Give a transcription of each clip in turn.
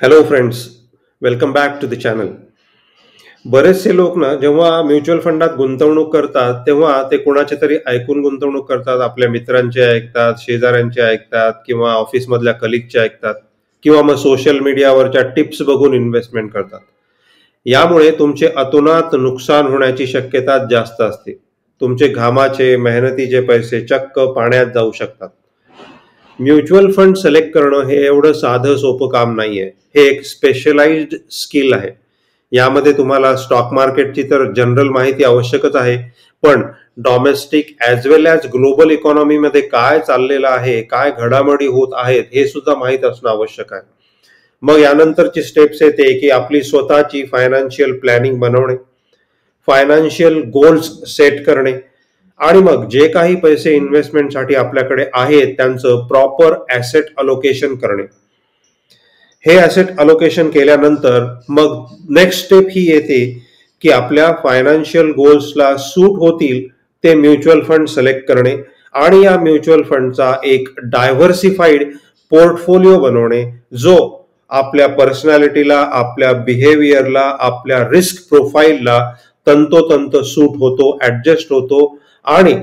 Hello friends, welcome back to the channel. बरेचसे लोक ना जेव्हा म्युच्युअल फंडात गुंतवणूक करतात तेव्हा ते कोणाचे तरी ऐकून गुंतवणूक करतात. आपल्या मित्रांचे ऐकतात, शेजाऱ्यांचे ऐकतात किंवा ऑफिसमधल्या कलिगचे ऐकतात किंवा मग सोशल मीडियावरच्या टिप्स बघून इन्व्हेस्टमेंट करतात. यामुळे तुमचे अतोनात नुकसान होण्याची शक्यता जास्त असते. तुमचे घामाचे मेहनतीचे पैसे चक्क पाण्यात जाऊ शकतात. म्युच्युअल फंड सिलेक्ट करणं हे एवढं साधं सोपं काम नाहीये. हे एक स्पेशलाइज्ड स्किल आहे. यामध्ये तुम्हाला स्टॉक मार्केटची तर जनरल माहिती आवश्यकच आहे, पण डॉमेस्टिक ॲज वेल ॲज ग्लोबल इकॉनॉमीमध्ये काय चाललेलं आहे, काय घडामोडी होत आहेत हे सुद्धा माहीत असणं आवश्यक आहे. मग यानंतरची स्टेप्स येते की आपली स्वतःची फायनान्शियल प्लॅनिंग बनवणे, फायनान्शियल गोल्स सेट करणे आणि मग जे काही पैसे इन्व्हेस्टमेंटसाठी आपल्याकडे आहेत त्यांचं प्रॉपर ॲसेट अलोकेशन करणे. हे ॲसेट अलोकेशन केल्यानंतर मग नेक्स्ट स्टेप ही येते की आपल्या फायनान्शियल गोल्सला सूट होतील ते म्युच्युअल फंड सिलेक्ट करणे आणि या म्युच्युअल फंडचा एक डायव्हर्सिफाईड पोर्टफोलिओ बनवणे, जो आपल्या पर्सनॅलिटीला, आपल्या बिहेवियरला, आपल्या रिस्क प्रोफाईलला तंतोतंत सूट होतो, ॲडजस्ट होतो आणि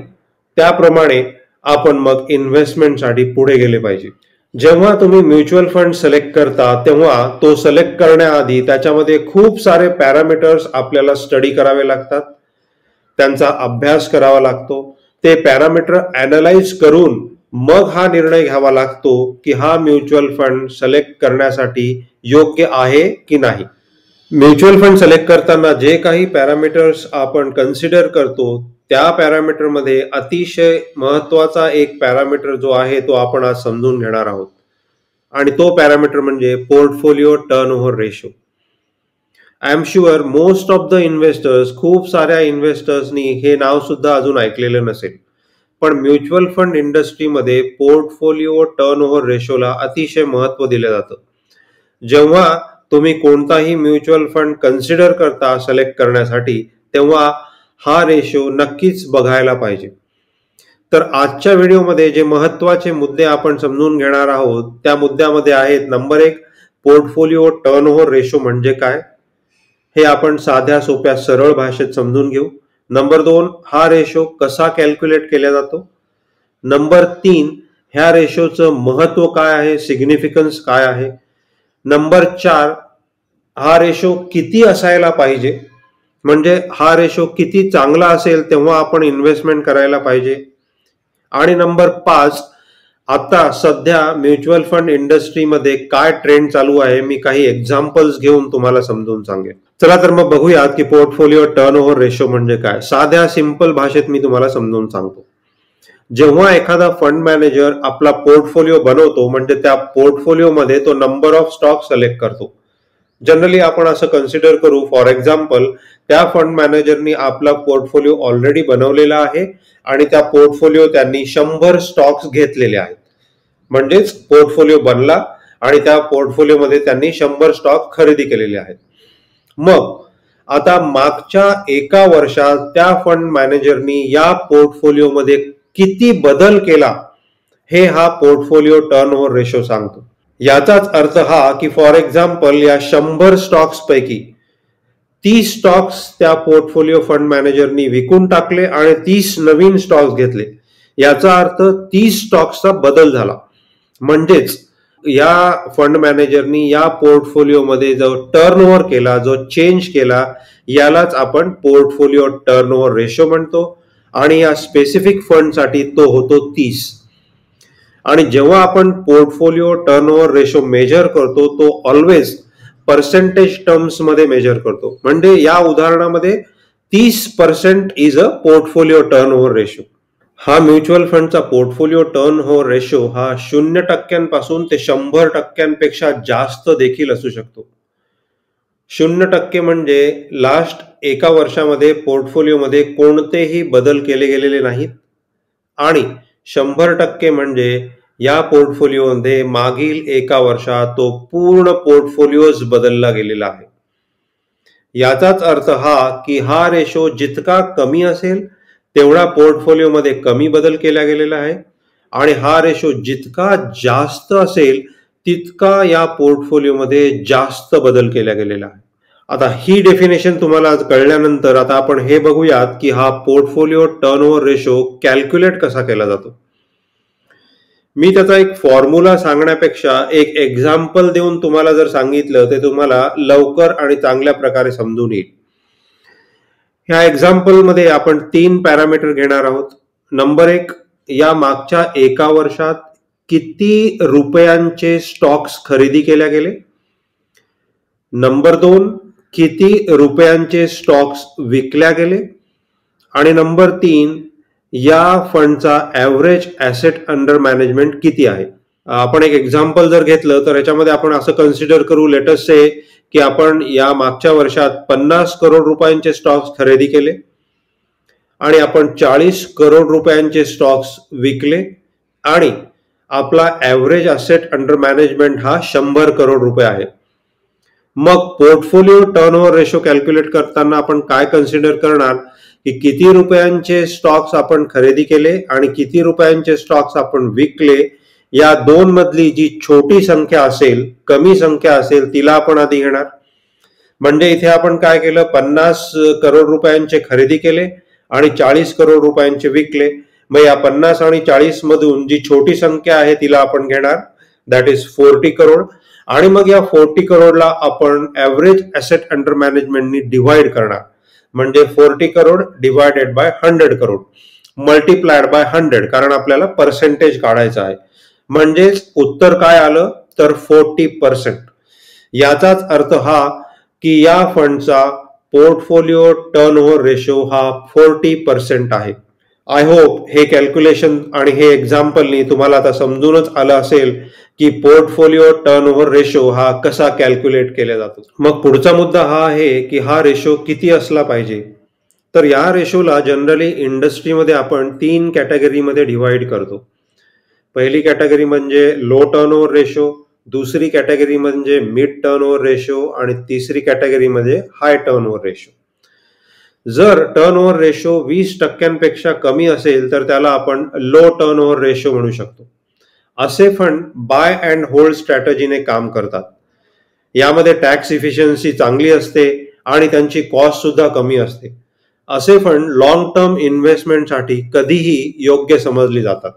त्याप्रमाणे आपण मग इन्व्हेस्टमेंटसाठी पुढे गेले पाहिजे. जेव्हा तुम्ही म्युच्युअल फंड सिलेक्ट करता तेव्हा तो सिलेक्ट करण्याआधी त्याच्यामध्ये खूप सारे पॅरामीटर्स आपल्याला स्टडी करावे लागतात, त्यांचा अभ्यास करावा लागतो. ते पॅरामीटर ॲनलाइज करून मग हा निर्णय घ्यावा लागतो की हा म्युच्युअल फंड सिलेक्ट करण्यासाठी योग्य आहे की नाही. म्युच्युअल फंड सिलेक्ट करताना जे काही पॅरामीटर्स आपण कन्सिडर करतो त्या पॅरामीटरमध्ये अतिशय महत्वाचा एक पॅरामीटर जो आहे तो आपण आज समजून घेणार आहोत आणि तो पॅरामीटर म्हणजे portfolio turnover ratio. I am sure most of the investors, खूप साऱ्या इन्व्हेस्टर्सनी हे नाव सुद्धा अजून ऐकलेलं नसेल, पण म्युच्युअल फंड इंडस्ट्रीमध्ये पोर्टफोलिओ टर्नओव्हर रेशोला अतिशय महत्व दिलं जातं. जेव्हा तुम्ही कोणताही म्युच्युअल फंड कन्सिडर करता सिलेक्ट करण्यासाठी तेव्हा हा रेशो नक्कीच बघायला पाहिजे. तर आजच्या व्हिडिओमध्ये जे महत्वाचे मुद्दे आपण समजून घेणार आहोत त्या मुद्द्यामध्ये आहेत, नंबर 1, पोर्टफोलिओ टर्नओव्हर रेशो म्हणजे काय, हे आपण साध्या सोप्या सरळ भाषेत समजून घेऊ. नंबर 2, हा रेशो कसा कॅल्क्युलेट केला जातो. नंबर 3, ह्या रेशोचं महत्व काय आहे, सिग्निफिकन्स काय आहे. नंबर 4, हा रेशो किती असायला पाहिजे, म्हणजे हा रेशो किती चांगला असेल तेव्हा आपण इन्व्हेस्टमेंट करायला पाहिजे. आणि नंबर 5, आता सध्या म्युच्युअल फंड इंडस्ट्रीमध्ये काय ट्रेंड चालू आहे, मी काही एक्झाम्पल्स घेऊन तुम्हाला समजून सांगेन. चला तर मग बघूयात की पोर्टफोलिओ टर्नओव्हर रेशो म्हणजे काय. साध्या सिंपल भाषेत मी तुम्हाला समजून सांगतो. जेव्हा एखादा फंड मॅनेजर आपला पोर्टफोलिओ बनवतो म्हणजे त्या पोर्टफोलिओमध्ये तो नंबर ऑफ स्टॉक सिलेक्ट करतो. जनरली आपण असं कन्सिडर करू, फॉर एक्झाम्पल त्या फंड मॅनेजरनी आपला पोर्टफोलिओ ऑलरेडी बनवलेला आहे आणि त्या पोर्टफोलिओ त्यांनी 100 स्टॉक्स घेतलेले आहेत. म्हणजेच पोर्टफोलिओ बनला आणि त्या पोर्टफोलिओमध्ये त्यांनी 100 स्टॉक खरेदी केलेले आहेत. मग आता मागच्या एका वर्षात त्या फंड मॅनेजरनी या पोर्टफोलिओमध्ये किती बदल केला हे हा पोर्टफोलिओ टर्नओव्हर रेशो सांगतो. याचाच अर्थ हा की फॉर एक्झाम्पल या 100 स्टॉक्स पैकी 30 स्टॉक्स त्या पोर्टफोलिओ फंड मॅनेजरनी विकून टाकले आणि 30 नवीन स्टॉक्स घेतले. याचा अर्थ 30 स्टॉक्सचा बदल झाला. म्हणजेच या फंड मॅनेजरनी या पोर्टफोलिओमध्ये जो टर्नओव्हर केला, जो चेंज केला, यालाच आपण पोर्टफोलिओ टर्नओव्हर रेशो म्हणतो आणि या स्पेसिफिक फंडसाठी तो होतो 30. आणि जेव्हा आपण पोर्टफोलिओ टर्नओव्हर रेशो मेजर करतो तो ऑलवेज पर्सेंटेज टर्म्स मध्ये मेजर करतो. म्हणजे या उदाहरणामध्ये 30% is a portfolio turnover ratio. हा म्युच्युअल फंडचा पोर्टफोलिओ टर्नओव्हर रेशो हा 0% ते 100% जास्त देखील असू शकतो. 0% म्हणजे लास्ट एका वर्षामध्ये पोर्टफोलिओमध्ये कोणतेही बदल केले गेलेले नाहीत आणि 100% म्हणजे या पोर्टफोलिओमध्ये मागील एका वर्षात तो पूर्ण पोर्टफोलिओज बदलला गेलेला आहे. याचाच अर्थ हा की हा रेशो जितका कमी असेल तेवढा पोर्टफोलिओमध्ये कमी बदल केला गेलेला आहे आणि हा रेशो जितका जास्त असेल तितका या पोर्टफोलिओमध्ये जास्त बदल केला गेलेला आहे. आता ही डेफिनेशन तुम्हाला आज कळल्यानंतर आता आपण हे बघूयात की हा पोर्टफोलिओ टर्नओव्हर रेशो कॅल्क्युलेट कसा केला जातो. मी त्याचा एक फॉर्म्युला सांगण्यापेक्षा एक एक्झाम्पल देऊन तुम्हाला जर सांगितलं ते तुम्हाला लवकर आणि चांगल्या प्रकारे समजून येईल. ह्या एक्झाम्पलमध्ये आपण 3 पॅरामीटर घेणार आहोत. नंबर 1, या मागच्या एका वर्षात किती रुपयांचे स्टॉक्स खरेदी केल्या गेले. नंबर 2, किती रुपयांचे स्टॉक्स विकल्या गेले. आणि नंबर 3, या फंडचा ॲव्हरेज ॲसेट अंडर मॅनेजमेंट किती आहे. आपण एक एक्झाम्पल जर घेतलं तर याच्यामध्ये आपण असं कन्सिडर करू, लेट अस से की आपण या मागच्या वर्षात 50 करोड रुपयांचे स्टॉक्स खरेदी केले आणि आपण 40 करोड रुपयांचे स्टॉक्स विकले आणि आपला ॲव्हरेज ॲसेट अंडर मॅनेजमेंट हा 100 करोड रुपये आहे. मग पोर्टफोलिओ टर्नओव्हर रेशो कॅल्क्युलेट करताना आपण काय कन्सिडर करणार की किती रुपयांचे स्टॉक्स आपण खरेदी केले आणि किती रुपयांचे स्टॉक्स आपण विकले. या दोन मधली जी छोटी संख्या असेल, कमी संख्या असेल, तिला आपण आधी घेणार. म्हणजे इथे आपण काय केलं, 50 करोड रुपयांचे खरेदी केले आणि 40 करोड रुपयांचे विकले. मग या 50 आणि 40 मधून जी छोटी संख्या आहे तिला आपण घेणार, दॅट इज 40 करोड. आणि मग या 40 करोडला आपण ॲव्हरेज ॲसेट अंडर मॅनेजमेंटनी डिव्हाइड करणार. म्हणजे 40 crore divided by 100 crore multiplied bye 100, कारण आपल्याला पर्सेंटेज काढायचा आहे. म्हणजेच उत्तर काय आलं तर 40%. याचाच अर्थ हा की या फंडचा पोर्टफोलिओ टर्नओव्हर रेशो हा 40% आहे. आय होप हे कॅल्क्युलेशन आणि हे एक्झाम्पलनी तुम्हाला आता समजूनच आलं असेल की पोर्टफोलिओ टर्नओव्हर रेशो हा कसा कॅल्क्युलेट केला जातो. मग पुढचा मुद्दा हा आहे की हा रेशो किती असला पाहिजे. तर या रेशोला जनरली इंडस्ट्रीमध्ये आपण 3 कॅटेगरीमध्ये डिव्हाइड करतो. पहिली कॅटेगरी म्हणजे लो टर्नओव्हर रेशो, दुसरी कॅटेगरी म्हणजे मिड टर्नओव्हर रेशो आणि तिसरी कॅटेगरी म्हणजे हाय टर्नओव्हर रेशो. जर टर्नओव्हर रेशो 20% कमी असेल तर त्याला आपण लो टर्नओव्हर रेशो म्हणू शकतो. असे फंड बाय अँड होल्ड स्ट्रॅटेजीने काम करतात. यामध्ये टॅक्स इफिशियन्सी चांगली असते आणि त्यांची कॉस्ट सुद्धा कमी असते. असे फंड लॉंग टर्म इन्व्हेस्टमेंटसाठी कधीही योग्य समजली जातात.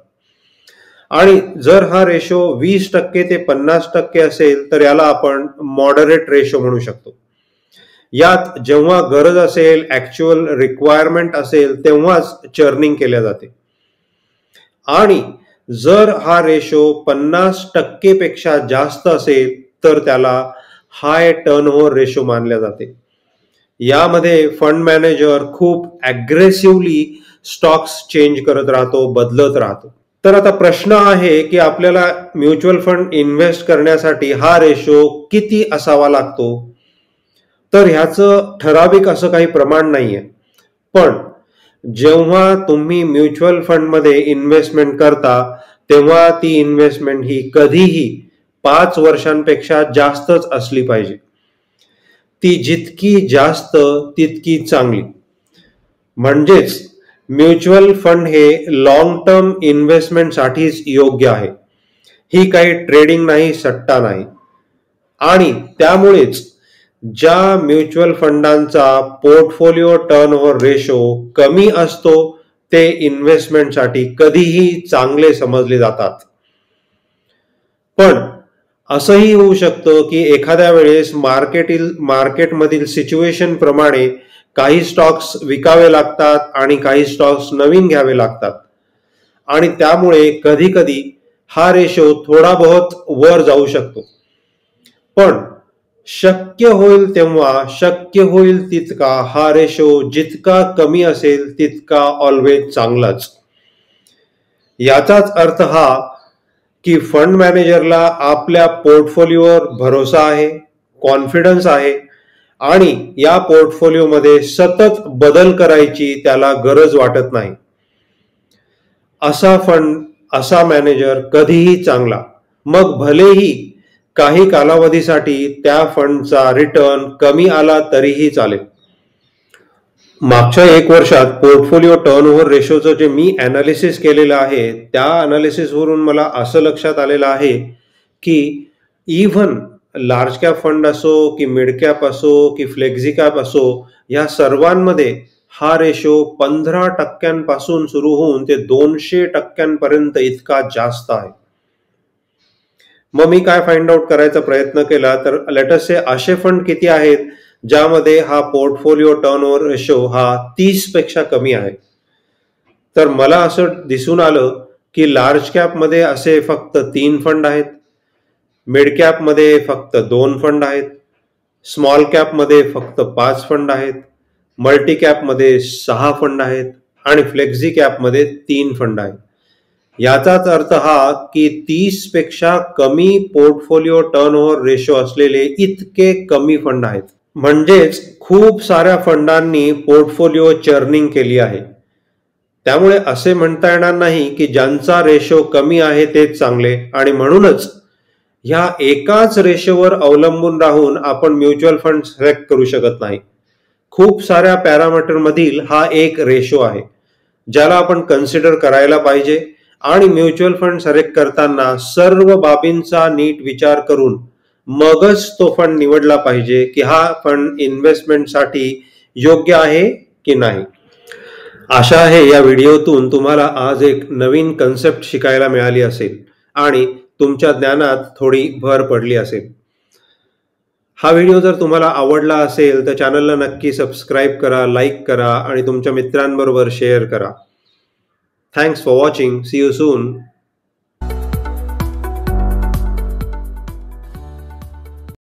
आणि जर हा रेशो 20% ते 50% असेल तर याला आपण मॉडरेट रेशो म्हणू शकतो. यात जेव्हा गरज असेल, ऍक्च्युअल रिक्वायरमेंट असेल तेव्हाच चर्निंग केल्या जाते. आणि जर हा रेशो 50% पेक्षा जास्त असेल तर त्याला हाय टर्नओव्हर रेशो मानल्या जाते. यामध्ये फंड मॅनेजर खूप ॲग्रेसिव्हली स्टॉक्स चेंज करत राहतो, बदलत राहतो. तर आता प्रश्न आहे की आपल्याला म्युच्युअल फंड इन्व्हेस्ट करण्यासाठी हा रेशो किती असावा लागतो. तर ह्याचं ठराविक असं काही प्रमाण नाहीये. पण जेव्हा तुम्ही म्युच्युअल फंडमध्ये इन्व्हेस्टमेंट करता तेव्हा ती इन्व्हेस्टमेंट ही कधीही 5 वर्षांपेक्षा जास्तच असली पाहिजे. ती जितकी जास्त तितकी चांगली. म्हणजेच म्युच्युअल फंड हे लॉंग टर्म इन्व्हेस्टमेंटसाठीच योग्य आहे. ही काही ट्रेडिंग नाही, सट्टा नाही. आणि त्यामुळेच ज्या म्युच्युअल फंडांचा पोर्टफोलिओ टर्नओव्हर रेशो कमी असतो ते इन्व्हेस्टमेंटसाठी कधीही चांगले समजले जातात. पण असंही होऊ शकतं की एखाद्या वेळेस मार्केटमधील सिच्युएशन प्रमाणे काही स्टॉक्स विकावे लागतात आणि काही स्टॉक्स नवीन घ्यावे लागतात. आणि त्यामुळे कधी कधी हा रेशो थोडा बहुत वर जाऊ शकतो. पण शक्य होईल तेव्हा, शक्य होईल तितका हा रेशो जितका कमी असेल तितका ऑलवेज चांगलाच. याचाच अर्थ हा की फंड मॅनेजरला आपल्या पोर्टफोलिओवर भरोसा आहे, कॉन्फिडन्स आहे आणि या पोर्टफोलिओमध्ये सतत बदल करायची त्याला गरज वाटत नाही. असा फंड, असा मॅनेजर कधीही चांगला. मग भलेही काही कालावधीसाठी त्या फंडचा रिटर्न कमी आला तरीही चालेल. मागच्या 1 वर्षात पोर्टफोलिओ टर्नओव्हर रेशोचं जे मी अनालिसिस केलेलं आहे त्या अनालिसिसवरून मला असं लक्षात आलेलं आहे की इव्हन लार्ज कॅप फंड असो की मिड कॅप असो की फ्लेक्झी कॅप असो, या सर्वांमध्ये हा रेशो 15% सुरू होऊन ते 200% इतका जास्त आहे. मग मी काय फाइंड आउट करायचा प्रयत्न केला, तर लेट अस से असे फंड किती आहेत ज्यामध्ये हा पोर्टफोलिओ टर्नओव्हर रेशो हा 30 पेक्षा कमी आहे. तर मला असं दिसून आलं की लार्ज कॅप मध्ये असे फक्त 3 फंड आहेत, मिड कॅप मध्ये फक्त 2 फंड आहेत, स्मॉल कॅप मध्ये फक्त 5 फंड आहेत, मल्टी कॅप मध्ये 6 फंड आहेत आणि फ्लेक्झी कॅप मध्ये 3 फंड आहेत. याचाच अर्थ हा की 30 पेक्षा कमी पोर्टफोलिओ टर्नओव्हर रेशो असलेले इतके कमी फंड आहेत. म्हणजेच खूप साऱ्या फंडांनी पोर्टफोलिओ चर्निंग केली आहे. त्यामुळे असे म्हणता येणार नाही की ज्यांचा रेशो कमी आहे तेच चांगले, आणि म्हणूनच ह्या एकाच रेशोवर अवलंबून राहून आपण म्युच्युअल फंड सिलेक्ट करू शकत नाही. खूप साऱ्या पॅरामीटर मधील हा एक रेशो आहे ज्याला आपण कन्सिडर करायला पाहिजे, आणि म्युच्युअल फंड सिलेक्ट करताना सर्व बाबींचा नीट विचार करून मगच तो फंड निवडला पाहिजे की हा फंड इन्व्हेस्टमेंटसाठी योग्य आहे की नाही. आशा आहे या व्हिडिओतून तुम्हाला आज एक नवीन कन्सेप्ट शिकायला मिळाली असेल आणि तुमच्या ज्ञानात थोडी भर पडली असेल. हा व्हिडिओ जर तुम्हाला आवडला असेल तर चॅनलला नक्की सबस्क्राईब करा, लाईक करा आणि तुमच्या मित्रांबरोबर शेअर करा. Thanks for watching. See you soon.